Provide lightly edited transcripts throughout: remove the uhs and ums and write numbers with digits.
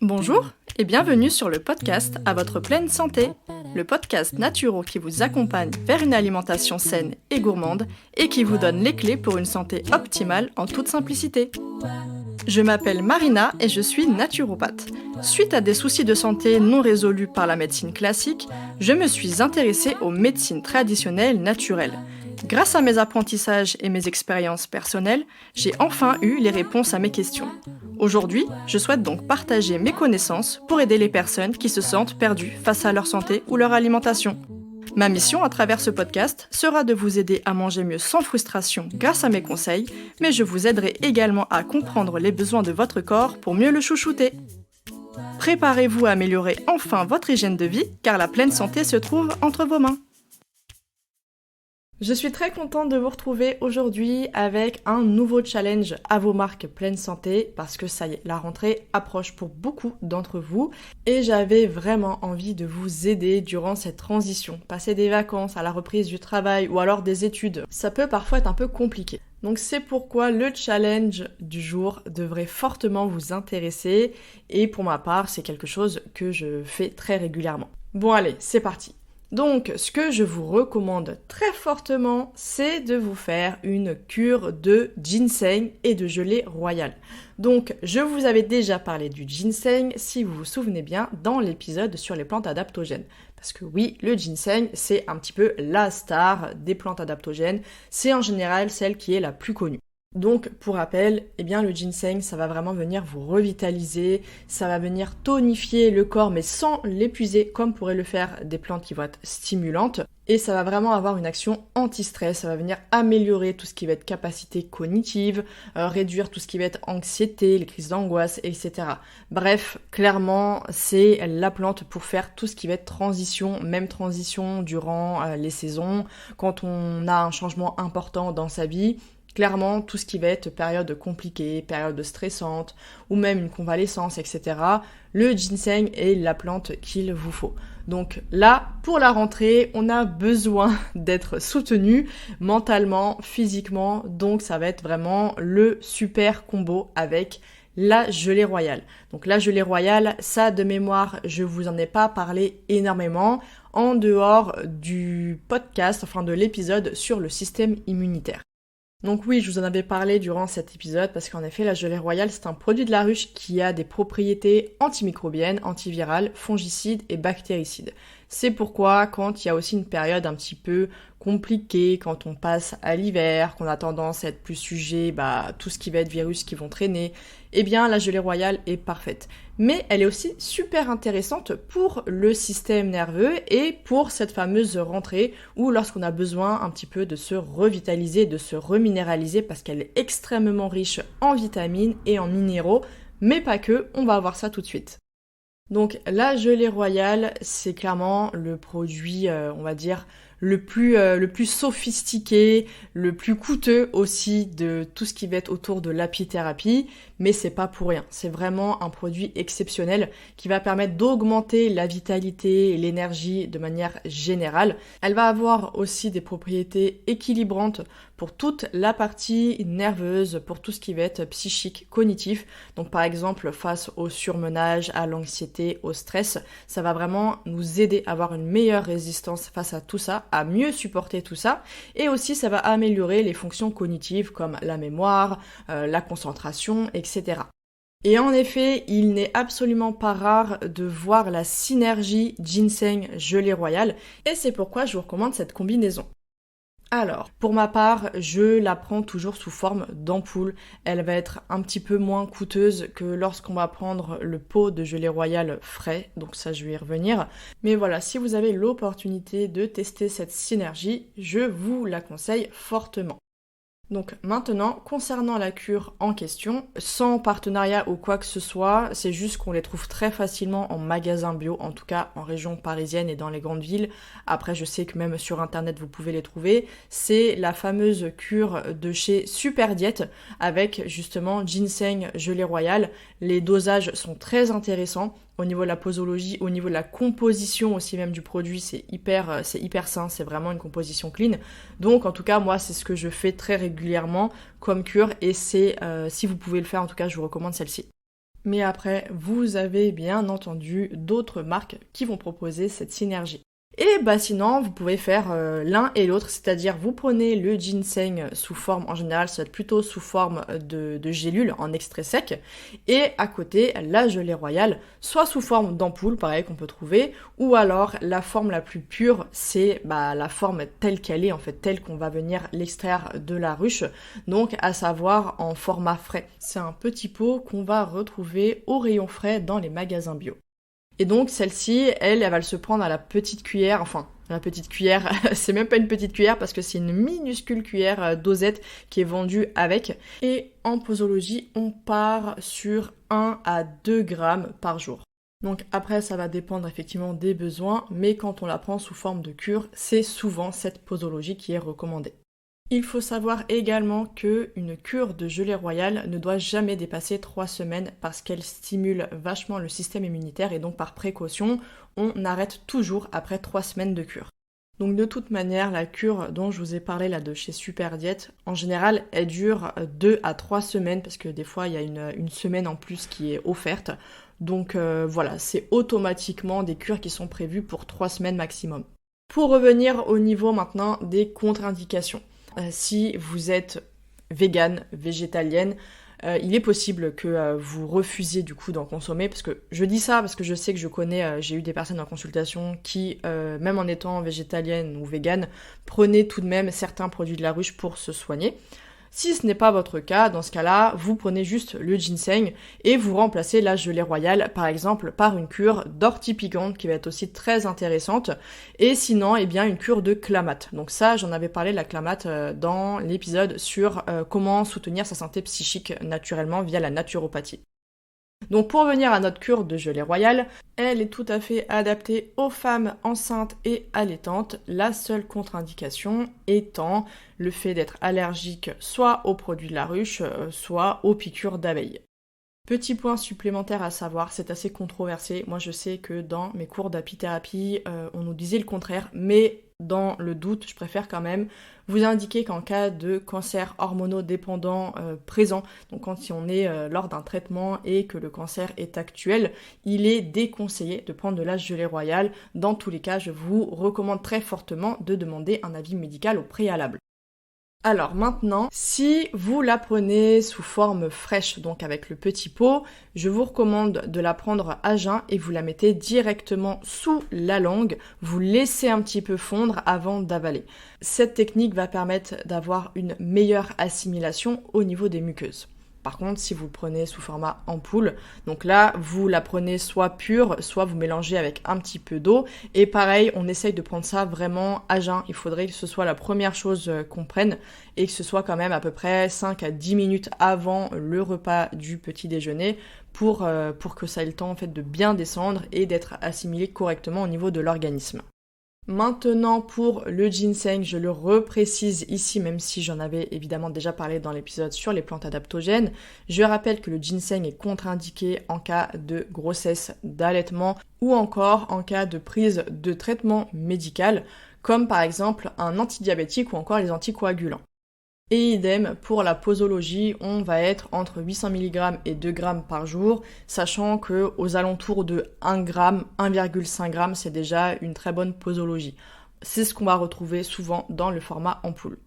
Bonjour et bienvenue sur le podcast À votre pleine santé, le podcast naturo qui vous accompagne vers une alimentation saine et gourmande et qui vous donne les clés pour une santé optimale en toute simplicité. Je m'appelle Marina et je suis naturopathe. Suite à des soucis de santé non résolus par la médecine classique, je me suis intéressée aux médecines traditionnelles naturelles. Grâce à mes apprentissages et mes expériences personnelles, j'ai enfin eu les réponses à mes questions. Aujourd'hui, je souhaite donc partager mes connaissances pour aider les personnes qui se sentent perdues face à leur santé ou leur alimentation. Ma mission à travers ce podcast sera de vous aider à manger mieux sans frustration grâce à mes conseils, mais je vous aiderai également à comprendre les besoins de votre corps pour mieux le chouchouter. Préparez-vous à améliorer enfin votre hygiène de vie, car la pleine santé se trouve entre vos mains. Je suis très contente de vous retrouver aujourd'hui avec un nouveau challenge à vos marques pleine santé parce que ça y est, la rentrée approche pour beaucoup d'entre vous et j'avais vraiment envie de vous aider durant cette transition. Passer des vacances à la reprise du travail ou alors des études, ça peut parfois être un peu compliqué. Donc c'est pourquoi le challenge du jour devrait fortement vous intéresser et pour ma part, c'est quelque chose que je fais très régulièrement. Bon allez, c'est parti. Donc, ce que je vous recommande très fortement, c'est de vous faire une cure de ginseng et de gelée royale. Donc, je vous avais déjà parlé du ginseng, si vous vous souvenez bien, dans l'épisode sur les plantes adaptogènes. Parce que oui, le ginseng, c'est un petit peu la star des plantes adaptogènes. C'est en général celle qui est la plus connue. Donc, pour rappel, le ginseng, ça va vraiment venir vous revitaliser, ça va venir tonifier le corps, mais sans l'épuiser, comme pourraient le faire des plantes qui vont être stimulantes. Et ça va vraiment avoir une action anti-stress, ça va venir améliorer tout ce qui va être capacité cognitive, réduire tout ce qui va être anxiété, les crises d'angoisse, etc. Bref, clairement, c'est la plante pour faire tout ce qui va être transition, même transition durant les saisons, quand on a un changement important dans sa vie. Clairement, tout ce qui va être période compliquée, période stressante, ou même une convalescence, etc., le ginseng est la plante qu'il vous faut. Donc là, pour la rentrée, on a besoin d'être soutenu mentalement, physiquement, donc ça va être vraiment le super combo avec la gelée royale. Donc la gelée royale, ça de mémoire, je vous en ai pas parlé énormément, en dehors du podcast, enfin de l'épisode sur le système immunitaire. Donc oui, je vous en avais parlé durant cet épisode parce qu'en effet, la gelée royale, c'est un produit de la ruche qui a des propriétés antimicrobiennes, antivirales, fongicides et bactéricides. C'est pourquoi quand il y a aussi une période un petit peu compliquée, quand on passe à l'hiver, qu'on a tendance à être plus sujet à tout ce qui va être virus qui vont traîner, la gelée royale est parfaite. Mais elle est aussi super intéressante pour le système nerveux et pour cette fameuse rentrée où lorsqu'on a besoin un petit peu de se revitaliser, de se reminéraliser parce qu'elle est extrêmement riche en vitamines et en minéraux, mais pas que, on va voir ça tout de suite. Donc la gelée royale, c'est clairement le produit, on va dire, le plus sophistiqué, le plus coûteux aussi de tout ce qui va être autour de l'apithérapie, mais c'est pas pour rien. C'est vraiment un produit exceptionnel qui va permettre d'augmenter la vitalité et l'énergie de manière générale. Elle va avoir aussi des propriétés équilibrantes pour toute la partie nerveuse, pour tout ce qui va être psychique, cognitif. Donc par exemple, face au surmenage, à l'anxiété, au stress, ça va vraiment nous aider à avoir une meilleure résistance face à tout ça, à mieux supporter tout ça. Et aussi, ça va améliorer les fonctions cognitives comme la mémoire, la concentration, etc. Et en effet, il n'est absolument pas rare de voir la synergie ginseng-gelée royale, et c'est pourquoi je vous recommande cette combinaison. Alors, pour ma part, je la prends toujours sous forme d'ampoule. Elle va être un petit peu moins coûteuse que lorsqu'on va prendre le pot de gelée royale frais, donc ça je vais y revenir. Mais voilà, si vous avez l'opportunité de tester cette synergie, je vous la conseille fortement. Donc maintenant, concernant la cure en question, sans partenariat ou quoi que ce soit, c'est juste qu'on les trouve très facilement en magasin bio, en tout cas en région parisienne et dans les grandes villes. Après, je sais que même sur internet, vous pouvez les trouver. C'est la fameuse cure de chez Super Diète avec justement ginseng gelée royale. Les dosages sont très intéressants. au niveau de la posologie, au niveau de la composition aussi même du produit, c'est hyper sain, c'est vraiment une composition clean. Donc en tout cas, moi, c'est ce que je fais très régulièrement comme cure et c'est, si vous pouvez le faire, en tout cas, je vous recommande celle-ci. Mais après, vous avez bien entendu d'autres marques qui vont proposer cette synergie. Et sinon, vous pouvez faire l'un et l'autre, c'est-à-dire vous prenez le ginseng sous forme, en général, ça va être plutôt sous forme de gélule en extrait sec, et à côté, la gelée royale, soit sous forme d'ampoule, pareil qu'on peut trouver, ou alors la forme la plus pure, c'est la forme telle qu'elle est, en fait, telle qu'on va venir l'extraire de la ruche, donc à savoir en format frais. C'est un petit pot qu'on va retrouver au rayon frais dans les magasins bio. Et donc celle-ci, elle va se prendre à la petite cuillère, c'est même pas une petite cuillère parce que c'est une minuscule cuillère dosette qui est vendue avec. Et en posologie, on part sur 1 à 2 grammes par jour. Donc après, ça va dépendre effectivement des besoins, mais quand on la prend sous forme de cure, c'est souvent cette posologie qui est recommandée. Il faut savoir également qu'une cure de gelée royale ne doit jamais dépasser 3 semaines parce qu'elle stimule vachement le système immunitaire et donc par précaution, on arrête toujours après 3 semaines de cure. Donc de toute manière, la cure dont je vous ai parlé là de chez Super Diet, en général, elle dure 2 à 3 semaines parce que des fois, il y a une semaine en plus qui est offerte. Donc voilà, c'est automatiquement des cures qui sont prévues pour 3 semaines maximum. Pour revenir au niveau maintenant des contre-indications. Si vous êtes végane, végétalienne, il est possible que vous refusiez du coup d'en consommer, parce que je dis ça parce que je sais que j'ai eu des personnes en consultation qui, même en étant végétalienne ou végane, prenaient tout de même certains produits de la ruche pour se soigner. Si ce n'est pas votre cas, dans ce cas-là, vous prenez juste le ginseng et vous remplacez la gelée royale, par exemple, par une cure d'ortie piquante qui va être aussi très intéressante. Et sinon, une cure de clamate. Donc ça, j'en avais parlé de la clamate dans l'épisode sur comment soutenir sa santé psychique naturellement via la naturopathie. Donc pour revenir à notre cure de gelée royale, elle est tout à fait adaptée aux femmes enceintes et allaitantes, la seule contre-indication étant le fait d'être allergique soit aux produits de la ruche, soit aux piqûres d'abeilles. Petit point supplémentaire à savoir, c'est assez controversé. Moi je sais que dans mes cours d'apithérapie, on nous disait le contraire, mais dans le doute, je préfère quand même vous indiquer qu'en cas de cancer hormonodépendant présent, donc quand on est lors d'un traitement et que le cancer est actuel, il est déconseillé de prendre de la gelée royale. Dans tous les cas, je vous recommande très fortement de demander un avis médical au préalable. Alors maintenant, si vous la prenez sous forme fraîche, donc avec le petit pot, je vous recommande de la prendre à jeun et vous la mettez directement sous la langue, vous laissez un petit peu fondre avant d'avaler. Cette technique va permettre d'avoir une meilleure assimilation au niveau des muqueuses. Par contre, si vous le prenez sous format ampoule, donc là, vous la prenez soit pure, soit vous mélangez avec un petit peu d'eau. Et pareil, on essaye de prendre ça vraiment à jeun. Il faudrait que ce soit la première chose qu'on prenne et que ce soit quand même à peu près 5 à 10 minutes avant le repas du petit déjeuner pour que ça ait le temps en fait de bien descendre et d'être assimilé correctement au niveau de l'organisme. Maintenant pour le ginseng, je le reprécise ici, même si j'en avais évidemment déjà parlé dans l'épisode sur les plantes adaptogènes. Je rappelle que le ginseng est contre-indiqué en cas de grossesse, d'allaitement ou encore en cas de prise de traitement médical, comme par exemple un antidiabétique ou encore les anticoagulants. Et idem, pour la posologie, on va être entre 800 mg et 2 g par jour, sachant que aux alentours de 1 g, 1,5 g, c'est déjà une très bonne posologie. C'est ce qu'on va retrouver souvent dans le format ampoule.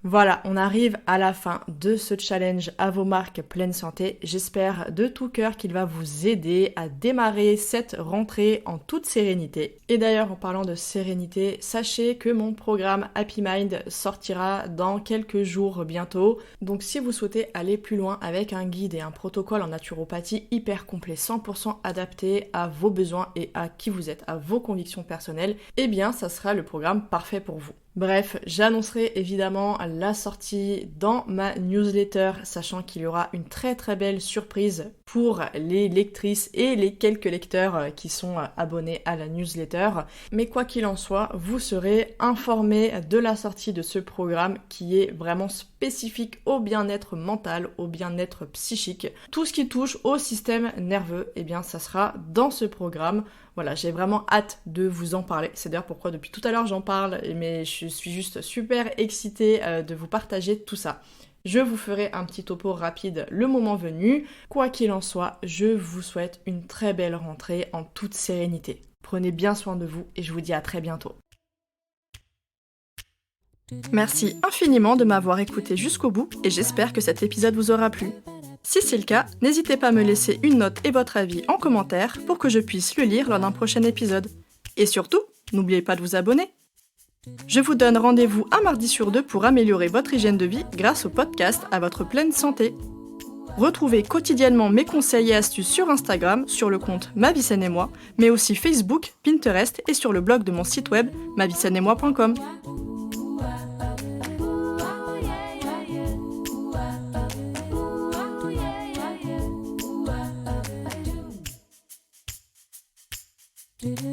Voilà, on arrive à la fin de ce challenge à vos marques pleine santé. J'espère de tout cœur qu'il va vous aider à démarrer cette rentrée en toute sérénité. Et d'ailleurs, en parlant de sérénité, sachez que mon programme Happy Mind sortira dans quelques jours bientôt. Donc si vous souhaitez aller plus loin avec un guide et un protocole en naturopathie hyper complet, 100% adapté à vos besoins et à qui vous êtes, à vos convictions personnelles, eh bien ça sera le programme parfait pour vous. Bref, j'annoncerai évidemment la sortie dans ma newsletter, sachant qu'il y aura une très très belle surprise pour les lectrices et les quelques lecteurs qui sont abonnés à la newsletter. Mais quoi qu'il en soit, vous serez informés de la sortie de ce programme qui est vraiment spécifique au bien-être mental, au bien-être psychique. Tout ce qui touche au système nerveux, eh bien ça sera dans ce programme. Voilà, j'ai vraiment hâte de vous en parler. C'est d'ailleurs pourquoi depuis tout à l'heure j'en parle, mais je suis juste super excitée de vous partager tout ça. Je vous ferai un petit topo rapide le moment venu. Quoi qu'il en soit, je vous souhaite une très belle rentrée en toute sérénité. Prenez bien soin de vous et je vous dis à très bientôt. Merci infiniment de m'avoir écouté jusqu'au bout et j'espère que cet épisode vous aura plu. Si c'est le cas, n'hésitez pas à me laisser une note et votre avis en commentaire pour que je puisse le lire lors d'un prochain épisode. Et surtout, n'oubliez pas de vous abonner. Je vous donne rendez-vous un mardi sur 2 pour améliorer votre hygiène de vie grâce au podcast à votre pleine santé. Retrouvez quotidiennement mes conseils et astuces sur Instagram, sur le compte Ma Vie Saine et Moi, mais aussi Facebook, Pinterest et sur le blog de mon site web maviesaine-et-moi.com. Do